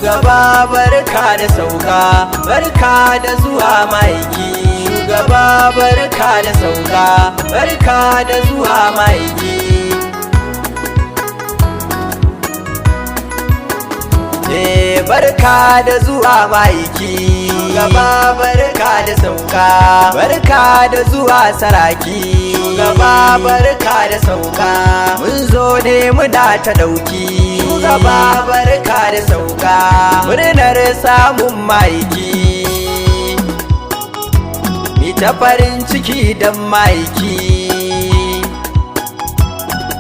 shugaba barka da sauka, barka da zuwa maiki. Shugaba barka da sauka, barka da zuwa maiki. Barka da zuwa maiki. Shugaba barka da sauka, barka da zuwa saraki. Shugaba barka da sauka, mun zo ne muna ta dauki. Shugaba barka da sauka, murnar samun maiki. Mi ta farin ciki don maiki,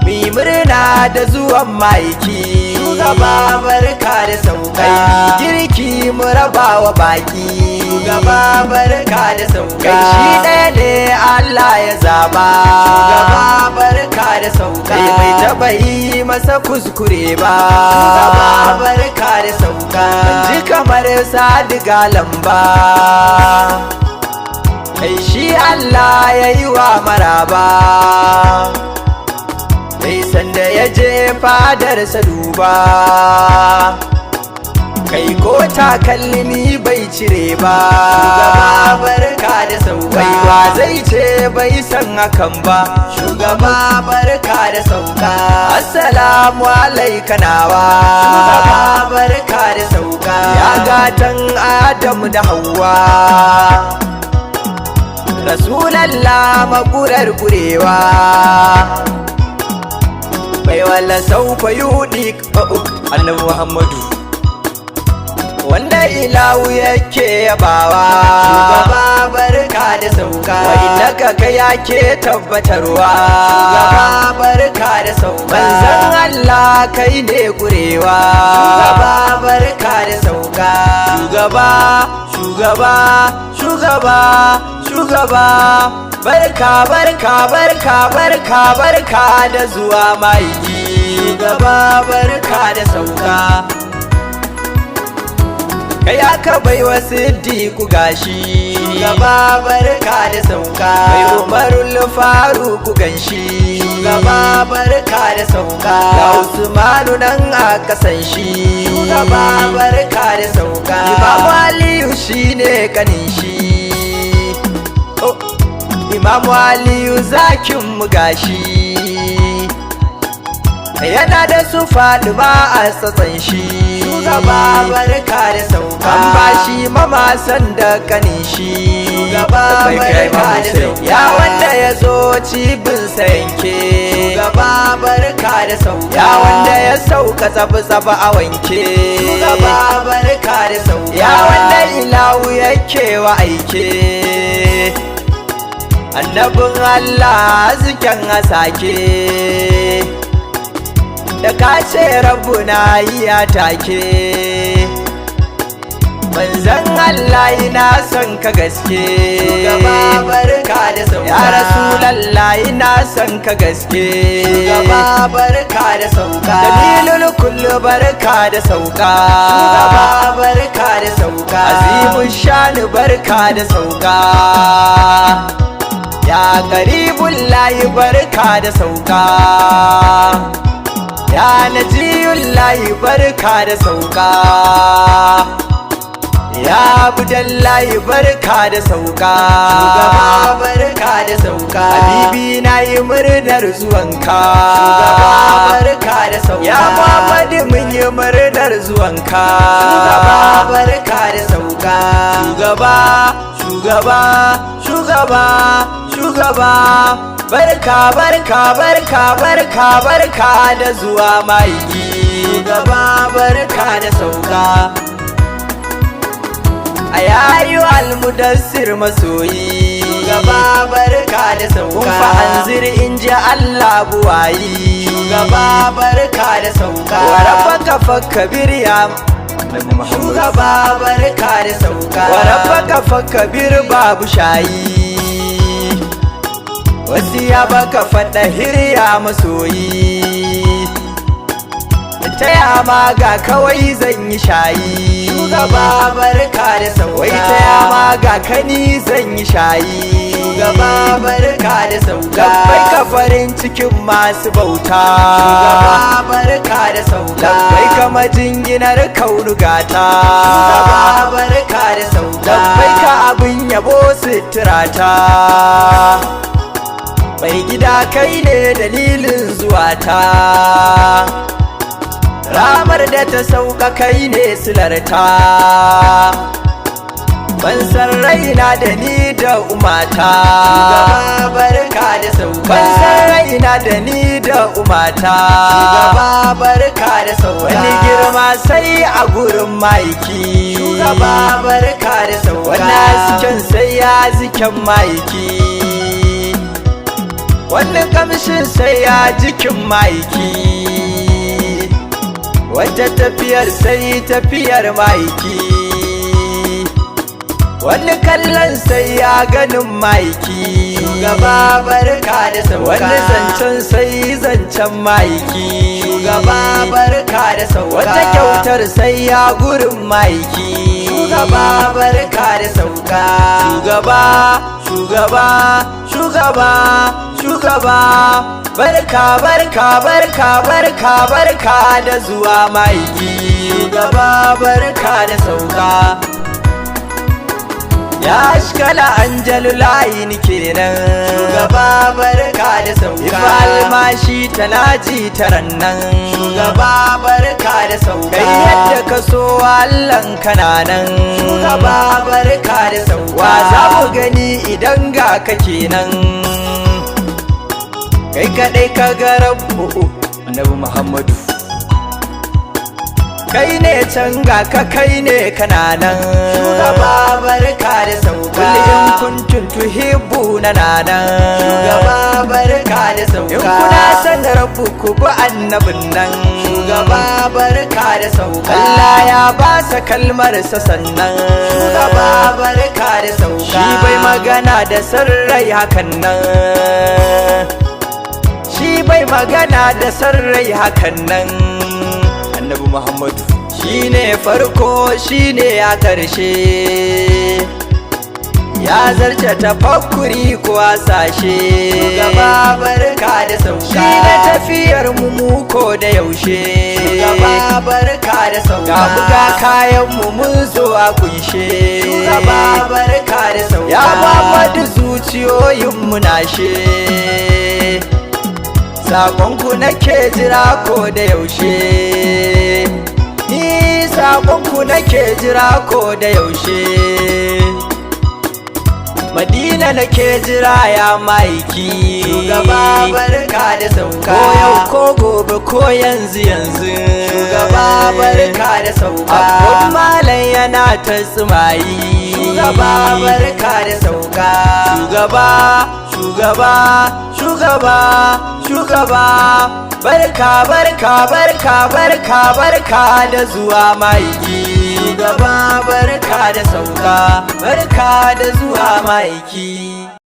mi murna da zuwan maiki. Shugaba barka da sauka, girki mu raba wa baki. Shugaba barka da sauka, shi ɗaya ne Allah ya zaba. Shugaba barka da sauka, bai taɓa yi masa kuskure ba. Shugaba barka da sauka, ji kamar sadiga lamba. Kai shi Allah ya yi wa maraba, kai sanda ya je fadarsa duba. Kai ko takalmi bai cire ba. Shugaba barka da sauka, baiwa zai ce bai san hakan ba. Shugaba barka da sauka, assalamu alaika nawa. Shugaba barka da sauka, ya gatan Adamu da Hauwa. Rasulallah makurar kurewa, bai wala saufa yudi annabi Muhammadu, wanda ilahu yake yabawa. Shugaba barka da sauka, wa'inaka kai yake tabbatarwa. Shugaba barka da sauka, manzon Allah kai ne gurewa. Shugaba barka da sauka, shugaba shugaba shugaba shugaba, barka barka barka barka barka da zuwa maiki. Shugaba barka da sauka, kai aka bai wa Siddiku gashi. Shugaba barka da sauka, kai Umarul Faruku ganshi. Shugaba barka da sauka, ga Usmanu nan aka san shi. Shugaba barka da sauka, Imam Aliyu shine kanin shi. Imam Aliyu zakin mu gashi, yana da su Fatima a tsatsan shi. Shugaba barka da sauka, an bashi mamasan da kanin shi. Shugaba barka da sauka, ya wanda ya zo cibinsa yanke. Shugaba barka da sauka, ya wanda ya sauka tsafi-tsafi a wanke. Shugaba barka da sauka, ya wanda ilahu yake wa aike. Annabin Allah zikin hasake, da ka ce rabu na yi ya take. Manzon Allah ina son ka gaske. Shugaba barka da sauka, ya Rasulallah ina son ka gaske. Shugaba barka da sauka, dalilul kullu barka da sauka. Shugaba barka da sauka, azimun shani barka da sauka. Ya karibun layi barka da sauka, ya najiyun layi barka da sauka. Ya budan layi barka da sauka, shugaba barka da sauka. Habibi na yi murnar zuwanka. Shugaba barka da sauka, ya Muhammadu mun yi murnar zuwanka. Shugaba barka da sauka, shugaba shugaba shugaba shugaba, barka barka barka barka barka da zuwa maiki. Shugaba barka da sauka, a yayi almudassir masoyi. Shugaba barka da sauka, kun fa anzir in ji Allah buwayi. Shugaba barka da sauka, wa rabbaka fakkabir ya shugaba barka da sauka, wa rabbaka fakkabir babu shayi. Wasu ya baka faɗa hirya masoyi, taya ma ga kawai zan yi shayi shugaba barka da sauka wai taya ma ga kani zan yi shayi shugaba barka da sauka labbai ka farin cikin masu bauta shugaba barka da sauka labbai ka majinginar kaunugata shugaba barka da sauka labbai ka abin yabo suturata mai gida kai ne dalilin zuwata ramar da ta sauka kai ne silarta ban san raina da ni da umata shugaba barka da sauka ban san raina da ni da umata shugaba barka da sauka wani girma sai a gurin maiki shugaba barka da sauka wannan ziken sai ya ziken maiki wannan kamshin sai ya jikin maiki wata tafiyar sai tafiyar maiki wani kallon sai ya ganin maiki shugaba barka da sauka wani zancen sai zancen maiki shugaba barka da sauka wata kyautar sai ya gurin maiki shugaba barka da sauka shugaba shugaba shugaba shugaba barka barka barka barka barka da zuwa maiki shugaba barka da sauka ya shikala anjalu layin kenan shugaba barka da sauka ifalmashi tanaji tarannan shugaba barka da sauka kai yadda ka so Allahn kananan shugaba barka da sauka wa za mu gani idan ga ka kenan kai kadai ka ga rabbu annabi Muhammadu kai ne can ga ka kai ne kananan shugaba barka da sauka kullum kuntun tuhibbu na nanan shugaba barka da sauka in kuna san rabbu ku bi annabin nan shugaba barka da sauka Allah ya ba sa kalmar sa sannan shugaba barka da sauka shi bai magana da sarrai hakan nan shi bai magana da sarrai hakan nan annabi Muhammadu shine farko shine a ƙarshe ya zarce tafakkuri ko sashe shugaba barka da sauka shi ne tafiyar mu ko da yaushe shugaba barka da sauka ga buga kayan mu mun zo a kunshe shugaba barka da sauka ya Muhammadu zuciyoyin mu nashe sakonku nake jira ko da yaushe ni sakonku nake jira ko da yaushe Madina nake jira ya maiki shugaba barka da sauka ko yau ko gobe ko yanzu shugaba barka da sauka abun malam yana ta tsimayi shugaba barka da sauka shugaba shugaba shugaba shugaba barka barka barka barka barka da zuwa maiki shugaba barka da sauka barka da zuwa maiki